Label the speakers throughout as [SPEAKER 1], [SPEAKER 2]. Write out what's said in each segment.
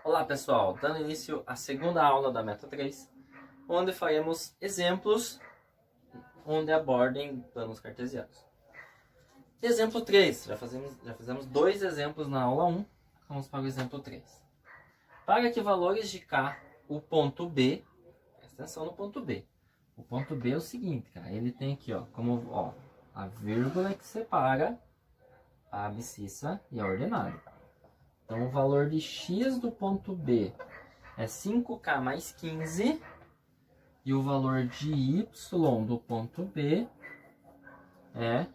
[SPEAKER 1] Olá pessoal, dando início à segunda aula da Meta 3, onde faremos exemplos onde abordem planos cartesianos. Exemplo 3, já fizemos dois exemplos na aula 1, vamos para o exemplo 3. Para que valores de K, o ponto B, presta atenção no ponto B. O ponto B é o seguinte, cara, ele tem aqui, como a vírgula que separa a abscissa e a ordenada. Então, o valor de x do ponto B é 5k mais 15. E o valor de y do ponto B é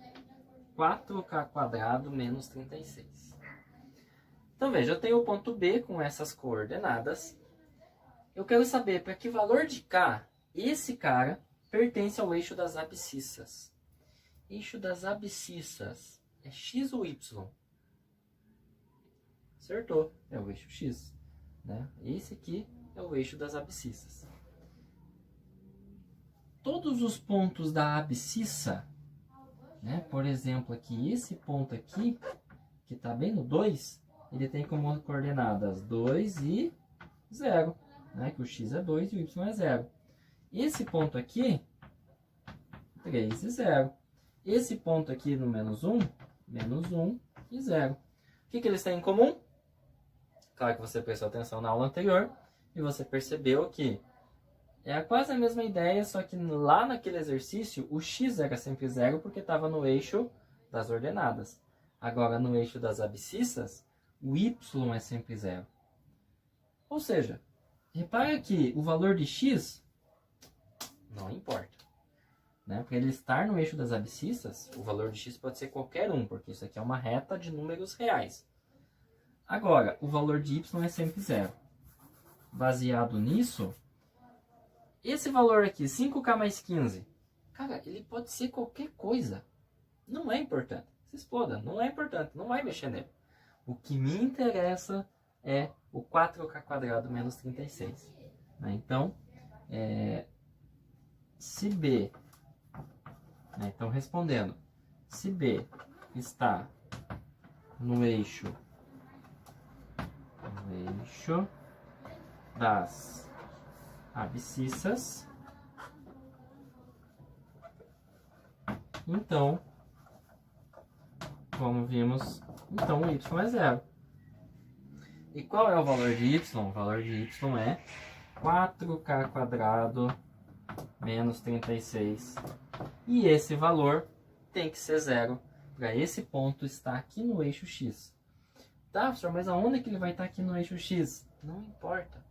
[SPEAKER 1] 4k quadrado menos 36. Então, veja, eu tenho o ponto B com essas coordenadas. Eu quero saber para que valor de k esse cara pertence ao eixo das abscissas. Eixo das abscissas é x ou y? Acertou, é o eixo x, né? Esse aqui é o eixo das abscissas. Todos os pontos da abscissa, né? Por exemplo, aqui, esse ponto aqui, que está bem no 2, ele tem como coordenadas 2 e 0, né? Que o x é 2 e o y é 0. Esse ponto aqui, 3 e 0. Esse ponto aqui no menos 1 e 0. O que eles têm em comum? Claro que você prestou atenção na aula anterior e você percebeu que é quase a mesma ideia, só que lá naquele exercício o x era sempre 0 porque estava no eixo das ordenadas. Agora no eixo das abscissas, o y é sempre 0. Ou seja, repara que o valor de x não importa. Né? Para ele estar no eixo das abscissas, o valor de x pode ser qualquer um, porque isso aqui é uma reta de números reais. Agora, o valor de y é sempre 0. Baseado nisso, esse valor aqui, 5k mais 15, cara, ele pode ser qualquer coisa. Não é importante. Se exploda, não é importante, não vai mexer nele. O que me interessa é o 4k quadrado menos 36. Né? Então, se B, né? Então respondendo, se B está no eixo das abscissas, então, como vimos, então o y é 0. E qual é o valor de y? O valor de y é 4k quadrado menos 36. E esse valor tem que ser 0 para esse ponto estar aqui no eixo x. Tá, professor, mas aonde que ele vai estar aqui no eixo x? Não importa.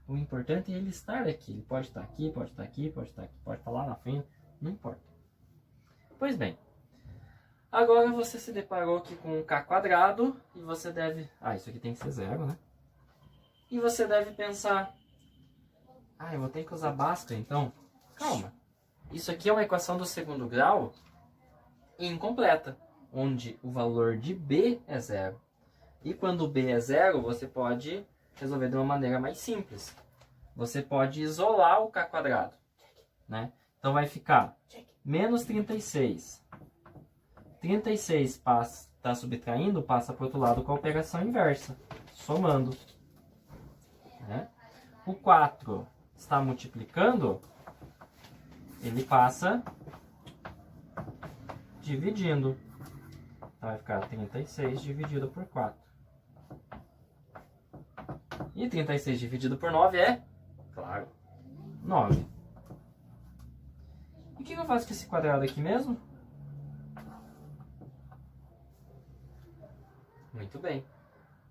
[SPEAKER 1] O importante é ele estar aqui. Ele pode estar aqui, pode estar aqui, pode estar aqui, pode estar lá na frente. Não importa. Pois bem. Agora você se deparou aqui com um k quadrado e você deve... isso aqui tem que ser 0, né? E você deve pensar... eu vou ter que usar Bhaskara, então? Calma. Isso aqui é uma equação do segundo grau incompleta, onde o valor de B é 0. E quando B é 0, você pode resolver de uma maneira mais simples. Você pode isolar o k quadrado, né? Então vai ficar menos 36. 36 está subtraindo, passa para o outro lado com a operação inversa, somando. Né? O 4 está multiplicando, ele passa dividindo. Então vai ficar 36 dividido por 4. E 36 dividido por 9 é, claro, 9. E o que eu faço com esse quadrado aqui mesmo? Muito bem.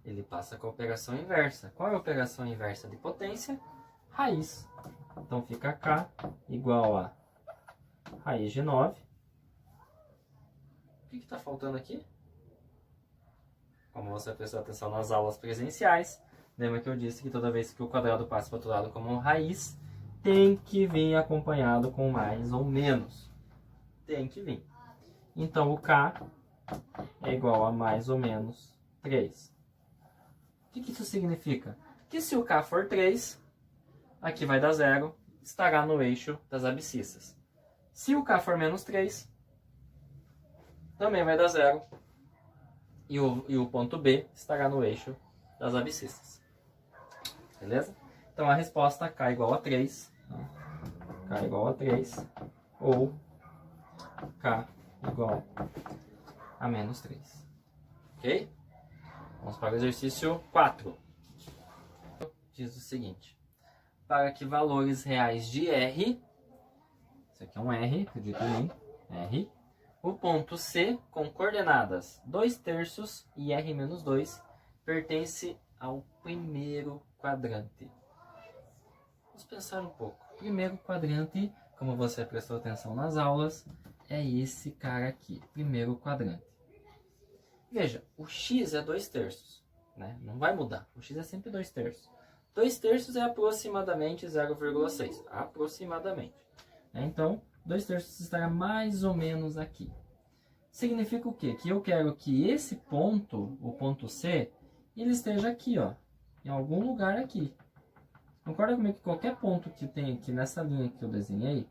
[SPEAKER 1] Ele passa com a operação inversa. Qual é a operação inversa de potência? Raiz. Então fica K igual a raiz de 9. O que está faltando aqui? Como você prestou atenção nas aulas presenciais, lembra que eu disse que toda vez que o quadrado passa para o outro lado como raiz, tem que vir acompanhado com mais ou menos. Tem que vir. Então o K é igual a mais ou menos 3. O que isso significa? Que se o K for 3, aqui vai dar 0, estará no eixo das abscissas. Se o K for menos 3, também vai dar 0. E o ponto B estará no eixo das abscissas. beleza? Então a resposta K igual a 3, tá? K igual a 3, ou K igual a menos 3, ok? Vamos para o exercício 4. Diz o seguinte: para que valores reais de R, isso aqui é um R, acredito em mim, R, o ponto C com coordenadas 2/3 e R-2 pertence ao primeiro quadrante. Vamos pensar um pouco. Primeiro quadrante, como você prestou atenção nas aulas, é esse cara aqui, primeiro quadrante. Veja, o x é 2/3, né? Não vai mudar, o x é sempre 2/3. 2/3 é aproximadamente 0,6, aproximadamente. Então, 2/3 estará mais ou menos aqui. Significa o quê? Que eu quero que esse ponto, o ponto C, ele esteja aqui, ó, em algum lugar aqui. Concorda comigo que qualquer ponto que tem aqui nessa linha que eu desenhei,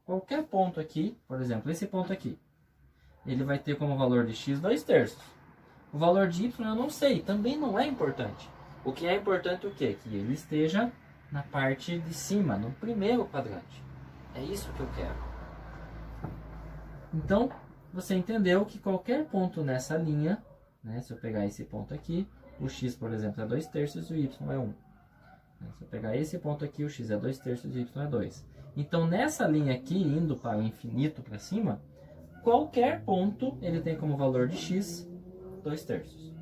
[SPEAKER 1] qualquer ponto aqui, por exemplo, esse ponto aqui, ele vai ter como valor de x 2/3. O valor de y eu não sei, também não é importante. O que é importante é o quê? Que ele esteja na parte de cima, no primeiro quadrante. É isso que eu quero. Então, você entendeu que qualquer ponto nessa linha, né, se eu pegar esse ponto aqui, o x, por exemplo, é 2/3 e o y é 1. Se eu pegar esse ponto aqui, o x é 2/3 e o y é 2. Então, nessa linha aqui, indo para o infinito, para cima, qualquer ponto ele tem como valor de x 2/3.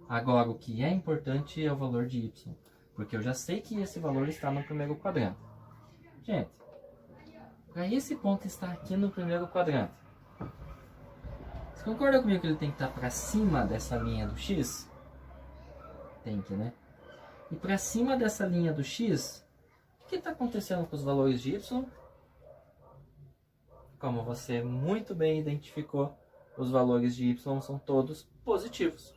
[SPEAKER 1] Agora, o que é importante é o valor de y, porque eu já sei que esse valor está no primeiro quadrante. Gente, para esse ponto estar aqui no primeiro quadrante, você concorda comigo que ele tem que estar para cima dessa linha do x? Tem que, né? E para cima dessa linha do x, o que está acontecendo com os valores de y? Como você muito bem identificou, os valores de y são todos positivos.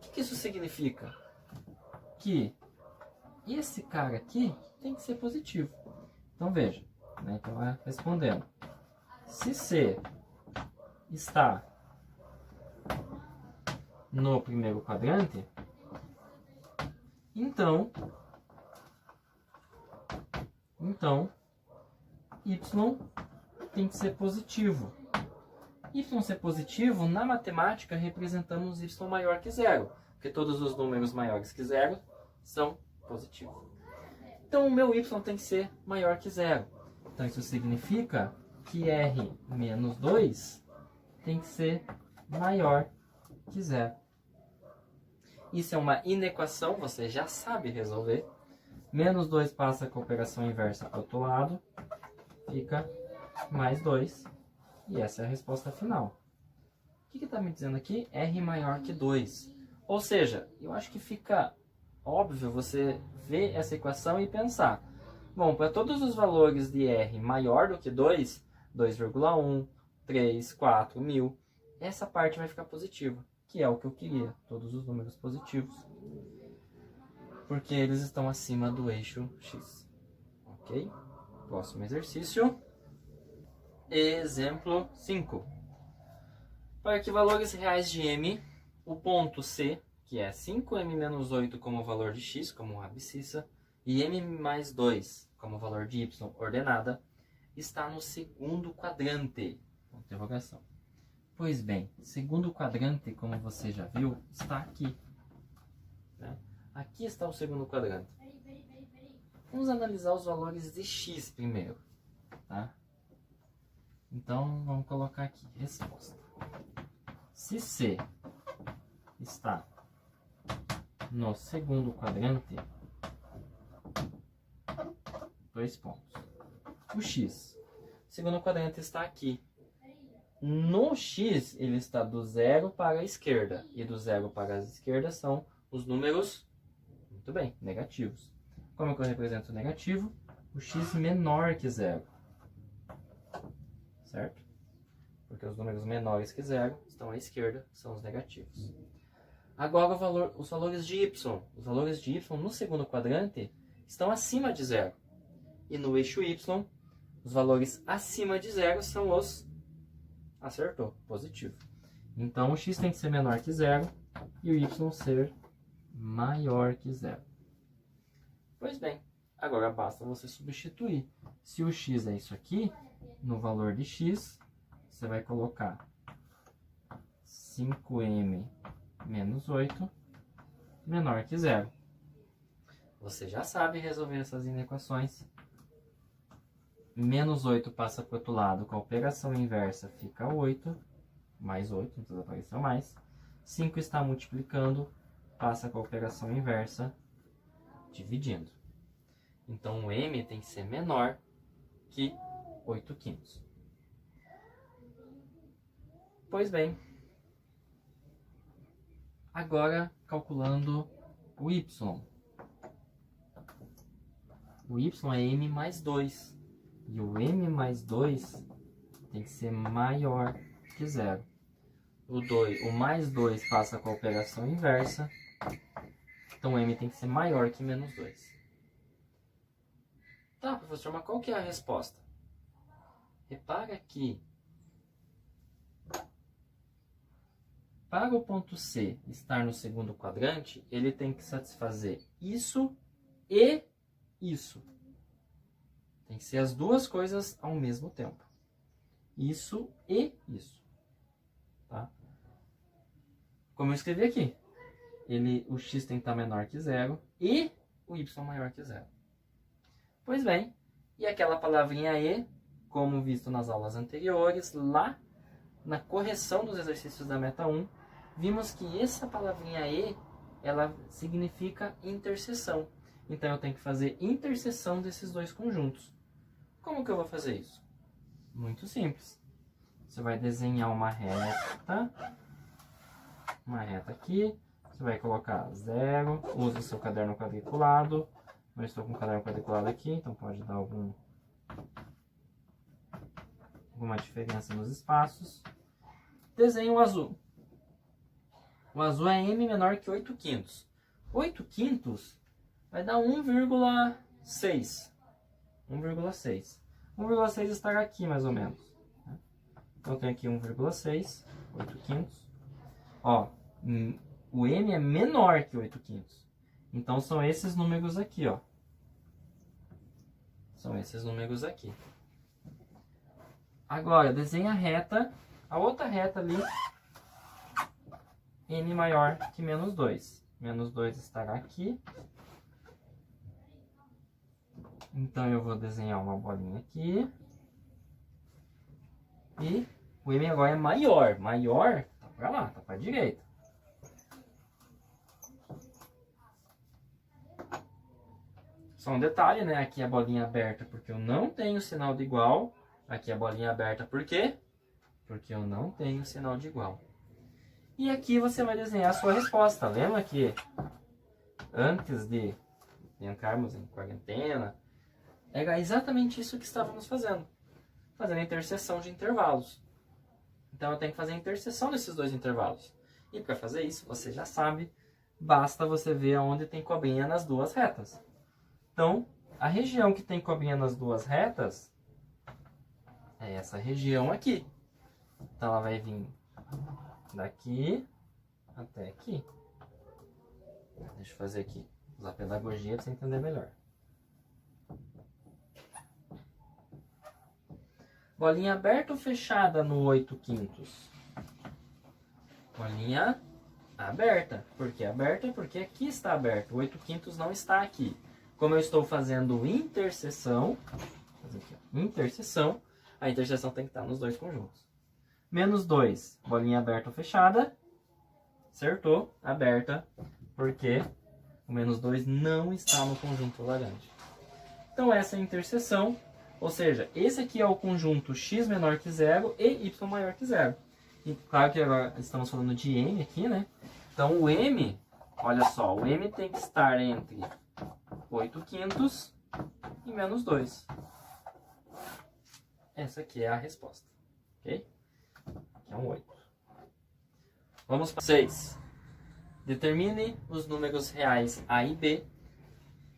[SPEAKER 1] O que isso significa? Que esse cara aqui tem que ser positivo. Então veja, né? Então respondendo. Se C está no primeiro quadrante, então y tem que ser positivo. Y ser positivo, na matemática, representamos y maior que zero, porque todos os números maiores que zero são positivos. Então, o meu y tem que ser maior que zero. Então, isso significa que R-2 tem que ser maior que zero. Isso é uma inequação, você já sabe resolver. Menos 2 passa com a operação inversa para o outro lado, fica mais 2. E essa é a resposta final. O que está me dizendo aqui? R maior que 2. Ou seja, eu acho que fica óbvio você ver essa equação e pensar. Bom, para todos os valores de R maior do que 2, 2,1, 3, 4, 1000, essa parte vai ficar positiva, que é o que eu queria, todos os números positivos. Porque eles estão acima do eixo X. Ok? Próximo exercício. Exemplo 5. Para que valores reais de M, o ponto C, que é 5m-8 como valor de x, como abscissa, e m mais 2 como valor de y ordenada, está no segundo quadrante. Interrogação. Pois bem, segundo quadrante, como você já viu, está aqui. Né? Aqui está o segundo quadrante. Vamos analisar os valores de x primeiro. Tá? Então, vamos colocar aqui, resposta. Se C está no segundo quadrante, 2 pontos. O X, o segundo quadrante está aqui. No X, ele está do 0 para a esquerda. E do 0 para a esquerda são os números, muito bem, negativos. Como é que eu represento o negativo? O X menor que 0. Certo? Porque os números menores que 0 estão à esquerda, são os negativos. Agora os valores de y. Os valores de y no segundo quadrante estão acima de 0. E no eixo y, os valores acima de 0 são os... Acertou, positivo. Então o x tem que ser menor que 0 e o y ser maior que 0. Pois bem, agora basta você substituir. Se o x é isso aqui, no valor de x, você vai colocar 5m menos 8 menor que zero. Você já sabe resolver essas inequações. Menos 8 passa para o outro lado, com a operação inversa fica 8, mais 8, não precisa aparecer mais. 5 está multiplicando, passa com a operação inversa, dividindo. Então o m tem que ser menor que 8/5. Pois bem, agora calculando o y. O y é m mais 2. E o m mais 2 tem que ser maior que zero. O mais 2 passa com a operação inversa. Então m tem que ser maior que menos 2. Tá, professor, mas qual que é a resposta? Repara que para o ponto C estar no segundo quadrante, ele tem que satisfazer isso e isso. Tem que ser as duas coisas ao mesmo tempo. Isso e isso. Tá? Como eu escrevi aqui. O x tem que estar menor que zero e o y maior que zero. Pois bem, e aquela palavrinha e, como visto nas aulas anteriores, lá na correção dos exercícios da meta 1, vimos que essa palavrinha e, ela significa interseção. Então eu tenho que fazer interseção desses dois conjuntos. Como que eu vou fazer isso? Muito simples. Você vai desenhar uma reta aqui, você vai colocar 0, usa o seu caderno quadriculado. Eu estou com o caderno quadriculado aqui, então pode dar alguma diferença nos espaços. Desenho o azul. O azul é m menor que 8/5. 8/5 vai dar 1,6. 1,6. 1,6 estará aqui, mais ou menos. Então, eu tenho aqui 1,6, 8/5. Ó, o m é menor que 8/5. Então, são esses números aqui, ó. São esses números aqui. Agora, desenha a reta, a outra reta ali, n maior que menos 2. Menos 2 estará aqui. Então, eu vou desenhar uma bolinha aqui. E o m agora é maior. Maior, tá pra lá, tá pra direita. Só um detalhe, né? Aqui a bolinha aberta porque eu não tenho sinal de igual. Aqui a bolinha aberta por quê? Porque eu não tenho sinal de igual. E aqui você vai desenhar a sua resposta. Lembra que antes de entrarmos em quarentena, era exatamente isso que estávamos fazendo. Fazendo a interseção de intervalos. Então eu tenho que fazer a interseção desses dois intervalos. E para fazer isso, você já sabe, basta você ver onde tem cobrinha nas duas retas. Então, a região que tem cobrinha nas duas retas é essa região aqui. Então ela vai vir daqui até aqui. Deixa eu fazer aqui, usar a pedagogia para você entender melhor. Bolinha aberta ou fechada no 8/5? Bolinha aberta. Por que aberta? Porque aqui está aberto. O 8/5 não está aqui. Como eu estou fazendo interseção, a interseção tem que estar nos dois conjuntos. Menos 2, bolinha aberta ou fechada. Acertou, aberta, porque o menos 2 não está no conjunto laranja. Então essa é a interseção, ou seja, esse aqui é o conjunto x menor que zero e y maior que zero. E claro que agora estamos falando de m aqui, né? Então o m, olha só, o m tem que estar entre 8/5 e menos 2. Essa aqui é a resposta, ok? Aqui é um 8. Vamos para 6. Determine os números reais a e b,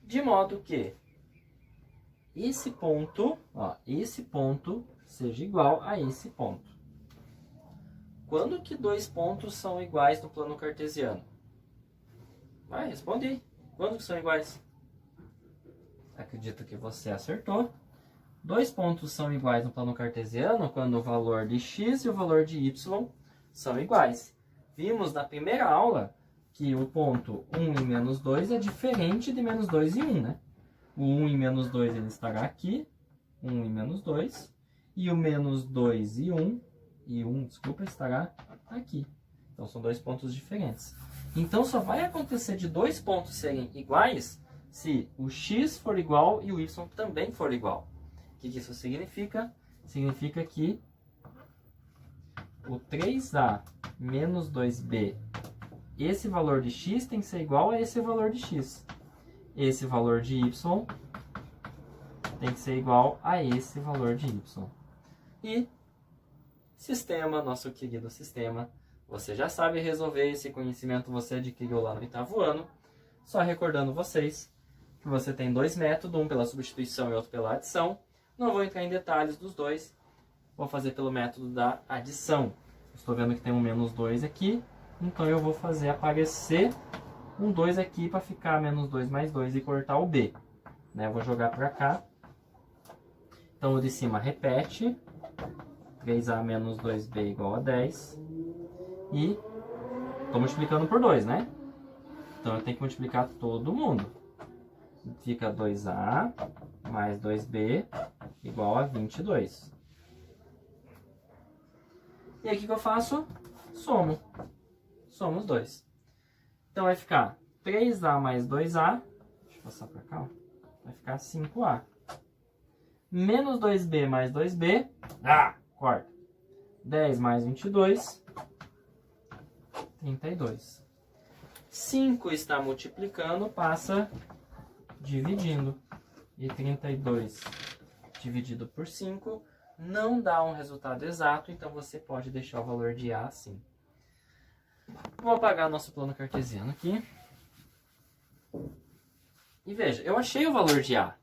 [SPEAKER 1] de modo que esse ponto seja igual a esse ponto. Quando que dois pontos são iguais no plano cartesiano? Vai, responde aí. Quando que são iguais? acredito que você acertou. Dois pontos são iguais no plano cartesiano quando o valor de x e o valor de y são iguais. Vimos na primeira aula que o ponto 1 e menos 2 é diferente de menos 2 e 1, né? O 1 e menos 2 ele estará aqui, 1 e menos 2, e o menos 2 e 1, desculpa, estará aqui. Então são dois pontos diferentes. Então só vai acontecer de dois pontos serem iguais se o x for igual e o y também for igual. O que isso significa? Significa que o 3a menos 2b, esse valor de x tem que ser igual a esse valor de x. Esse valor de y tem que ser igual a esse valor de y. E sistema, nosso querido sistema, você já sabe resolver, esse conhecimento você adquiriu lá no 8º ano. Só recordando vocês que você tem dois métodos, um pela substituição e outro pela adição. Não vou entrar em detalhes dos dois, vou fazer pelo método da adição. Estou vendo que tem um menos 2 aqui, então eu vou fazer aparecer um 2 aqui para ficar menos 2 mais 2 e cortar o b. Né? Eu vou jogar para cá. Então o de cima repete, 3a menos 2b igual a 10. E estou multiplicando por 2, né? Então eu tenho que multiplicar todo mundo. Fica 2a mais 2b igual a 22. E aqui que eu faço? Somo. Somo os dois. Então vai ficar 3a mais 2a. Deixa eu passar para cá. Ó. Vai ficar 5a. Menos 2b mais 2b. Corta. 10 mais 22. 32. 5 está multiplicando, passa dividindo. E 32 dividido por 5 não dá um resultado exato, então você pode deixar o valor de A assim. Vou apagar nosso plano cartesiano aqui. E veja, eu achei o valor de A.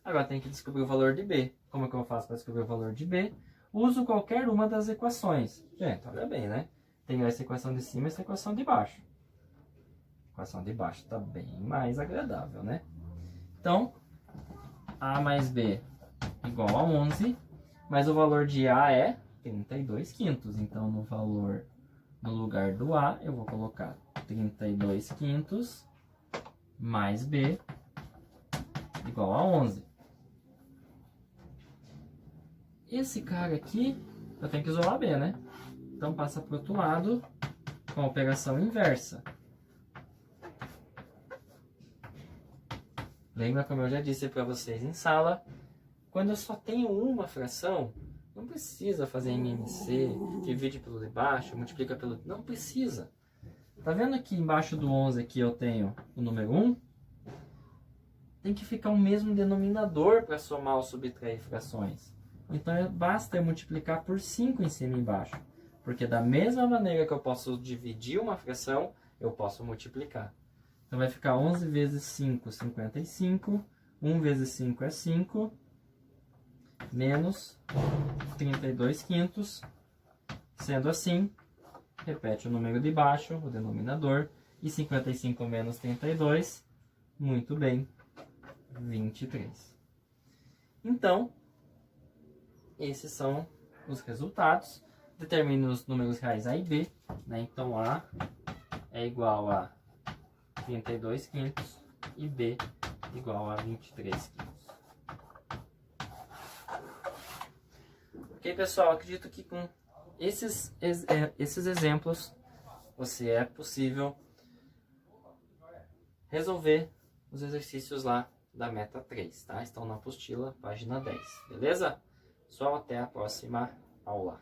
[SPEAKER 1] Agora tem que descobrir o valor de B. Como é que eu faço para descobrir o valor de B? Uso qualquer uma das equações. Gente, olha bem, né? Tenho essa equação de cima e essa equação de baixo. A equação de baixo está bem mais agradável, né? Então, A mais B igual a 11, mas o valor de A é 32 quintos. Então, no lugar do A, eu vou colocar 32 quintos mais B igual a 11. Esse cara aqui, eu tenho que isolar B, né? Então, passa para o outro lado com a operação inversa. Lembra como eu já disse para vocês em sala? Quando eu só tenho uma fração, não precisa fazer MMC, divide pelo de baixo, multiplica pelo... Não precisa. Tá vendo que embaixo do 11 aqui eu tenho o número 1? Tem que ficar o mesmo denominador para somar ou subtrair frações. Então basta eu multiplicar por 5 em cima e embaixo. Porque da mesma maneira que eu posso dividir uma fração, eu posso multiplicar. Então vai ficar 11 vezes 5, 55. 1 vezes 5 é 5. Menos 32 quintos. Sendo assim, repete o número de baixo, o denominador. E 55 menos 32, muito bem, 23. Então, esses são os resultados. Determine os números reais A e B. Né? Então, A é igual a 32 quintos e B igual a 23 quintos. Ok, pessoal? Acredito que com esses exemplos você é possível resolver os exercícios lá da meta 3, tá? Estão na apostila, página 10, beleza? Pessoal, até a próxima aula.